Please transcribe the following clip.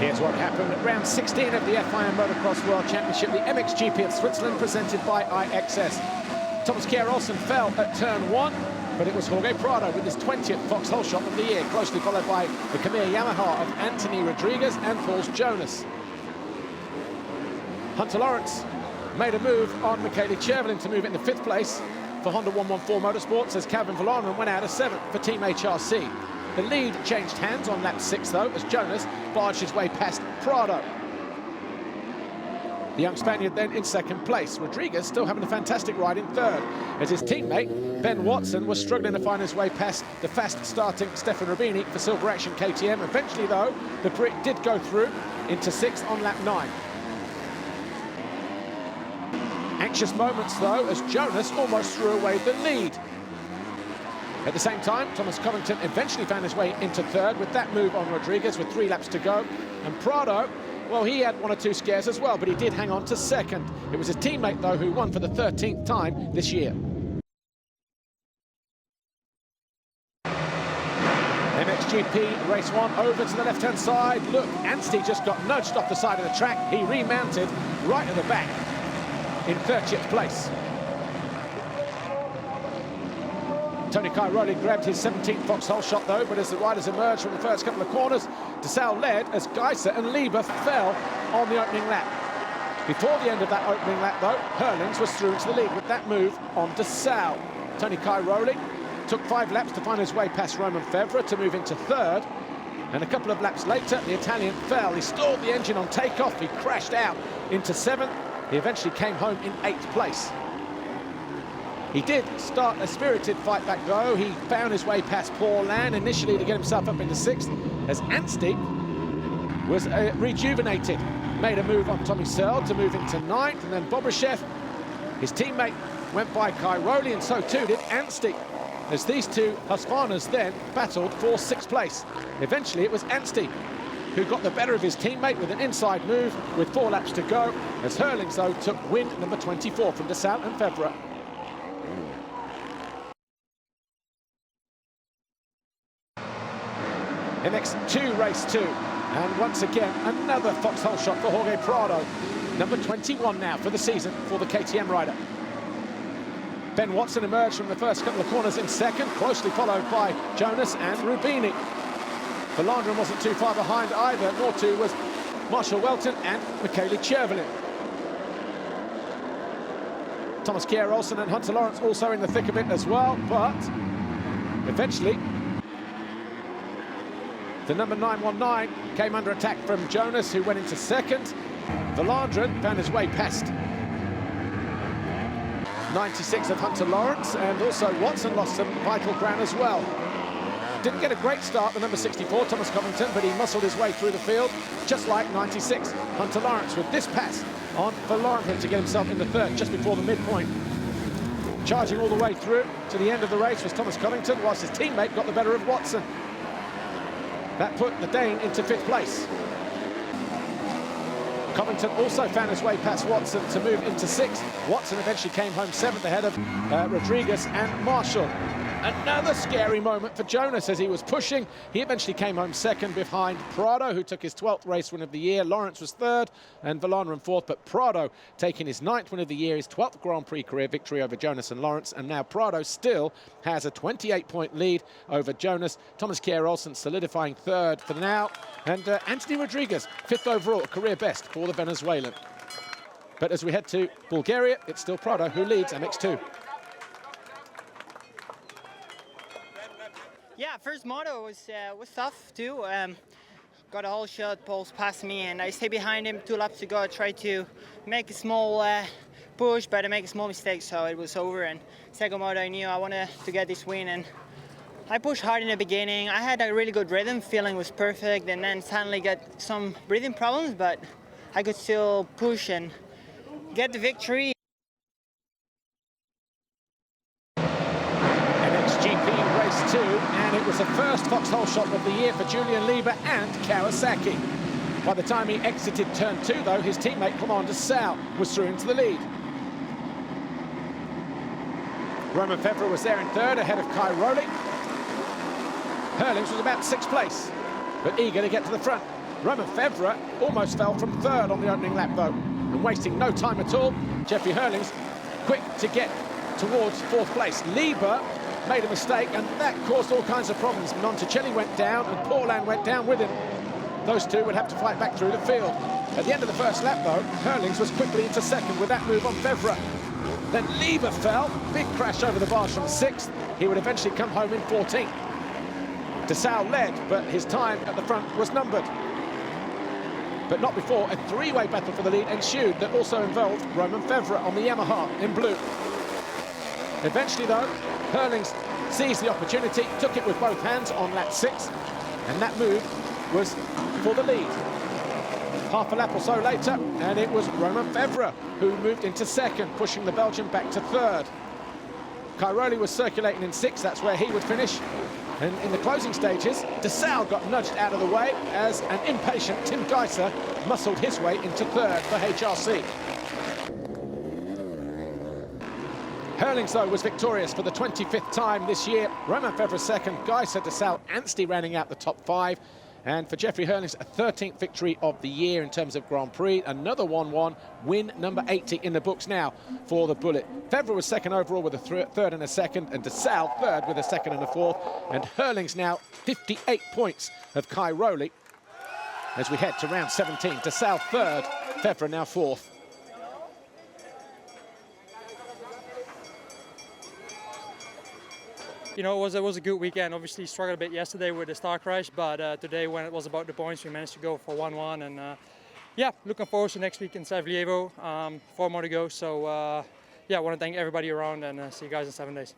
Here's what happened at round 16 of the FIM Motocross World Championship, the MXGP of Switzerland, presented by iXS. Thomas Olsen fell at turn 1, but it was Jorge Prado with his 20th foxhole shot of the year, closely followed by the Khmer Yamaha of Anthony Rodriguez and Paul's Jonass. Hunter Lawrence made a move on Michele Chervelin to move into 5th place for Honda 114 Motorsports as Calvin Vallanderen went out of 7th for Team HRC. The lead changed hands on lap 6, though, as Jonass barged his way past Prado. The young Spaniard then in 2nd place. Rodriguez still having a fantastic ride in 3rd, as his teammate, Ben Watson, was struggling to find his way past the fast-starting Stefan Rubini for Silver Action KTM. Eventually, though, the Brit did go through into 6th on lap 9. Anxious moments, though, as Jonass almost threw away the lead. At the same time, Thomas Covington eventually found his way into 3rd with that move on Rodriguez with 3 laps to go. And Prado, well, he had 1 or 2 scares as well, but he did hang on to 2nd. It was his teammate, though, who won for the 13th time this year. MXGP race 1 over to the left-hand side. Look, Anstey just got nudged off the side of the track. He remounted right at the back in 30th place. Tony Cairoli grabbed his 17th foxhole shot, though, but as the riders emerged from the first couple of corners, Desalle led as Geiser and Lieber fell on the opening lap. Before the end of that opening lap, though, Herlings was through into the lead with that move on Desalle. Tony Cairoli took 5 laps to find his way past Romain Febvre to move into 3rd, and a couple of laps later, the Italian fell. He stalled the engine on takeoff. He crashed out into 7th. He eventually came home in 8th place. He did start a spirited fight back, though. He found his way past Paul Lan initially to get himself up into 6th, as Anstey was rejuvenated. Made a move on Tommy Searle to move into 9th, and then Bobryshev, his teammate, went by Cairoli, and so too did Anstey, as these two Husqvarnas then battled for 6th place. Eventually, it was Anstey who got the better of his teammate with an inside move with 4 laps to go, as Herlings, though, took win number 24 from Desalle and Febvre. MX2 race 2, and once again another foxhole shot for Jorge Prado, number 21 now for the season for the KTM rider. Ben Watson emerged from the first couple of corners in 2nd, closely followed by Jonass and Rubini. Vallanderen wasn't too far behind either, nor too was Marshall Welton and Michele Chervelin. Thomas Olsen and Hunter Lawrence also in the thick of it as well, but eventually the number 919 came under attack from Jonass, who went into 2nd. Vallanderen found his way past 96 of Hunter Lawrence, and also Watson lost some vital ground as well. Didn't get a great start, the number 64, Thomas Covington, but he muscled his way through the field, just like 96, Hunter Lawrence, with this pass on Vallanderen to get himself into 3rd, just before the midpoint. Charging all the way through to the end of the race was Thomas Covington, whilst his teammate got the better of Watson. That put the Dane into 5th place. Covington also found his way past Watson to move into 6th. Watson eventually came home 7th ahead of Rodriguez and Marshall. Another scary moment for Jonass as he was pushing. He eventually came home 2nd behind Prado, who took his 12th race win of the year. Lawrence was 3rd and Vallanderen 4th, but Prado taking his 9th win of the year, his 12th Grand Prix career victory over Jonass and Lawrence, and now Prado still has a 28-point lead over Jonass. Thomas Olsen solidifying 3rd for now, and Anthony Rodriguez 5th overall, a career best for the Venezuelan. But as we head to Bulgaria, it's still Prado who leads MX2. Yeah, first moto was tough too. Got a whole shot, Paul's past me, and I stayed behind him 2 laps to go. I tried to make a small push, but I made a small mistake, so it was over. And second moto, I knew I wanted to get this win, and I pushed hard in the beginning. I had a really good rhythm, feeling was perfect, and then suddenly got some breathing problems, but I could still push and get the victory. MXGP race 2, and it was the first foxhole shot of the year for Julian Lieber and Kawasaki. By the time he exited turn 2, though, his teammate Clement Desalle was through into the lead. Romain Febvre was there in 3rd ahead of Cairoli. Herlings was about 6th place, but eager to get to the front. Romain Febvre almost fell from third on the opening lap though. And wasting no time at all, Jeffrey Herlings quick to get towards fourth place. Lieber made a mistake and that caused all kinds of problems. Monticelli went down and Paulin went down with him. Those two would have to fight back through the field. At the end of the first lap though, Herlings was quickly into second with that move on Febvre. Then Lieber fell, big crash over the bars from sixth. He would eventually come home in 14th. Desalle led, but his time at the front was numbered. But not before a three-way battle for the lead ensued that also involved Romain Febvre on the Yamaha in blue. Eventually though, Herlings seized the opportunity, took it with both hands on lap 6, and that move was for the lead. Half a lap or so later, and it was Romain Febvre who moved into second, pushing the Belgian back to third. Cairoli was circulating in 6th, that's where he would finish. And in the closing stages, Desalle got nudged out of the way as an impatient Tim Geiser muscled his way into third for HRC. Herlings, though, was victorious for the 25th time this year. Romain Febvre second, Geiser, Desalle, Anstey rounding out the top 5. And for Jeffrey Herlings, a 13th victory of the year in terms of Grand Prix. Another 1-1, win number 80 in the books now for the Bullet. Febvre was second overall with a third and a second, and Desalle third with a second and a fourth. And Herlings now 58 points of Cairoli as we head to round 17. Desalle third, Febvre now fourth. You know, it was a good weekend. Obviously struggled a bit yesterday with the star crash, but today when it was about the points, we managed to go for 1-1. And yeah, looking forward to next week in Febvre. 4 more to go. So yeah, I want to thank everybody around and see you guys in 7 days.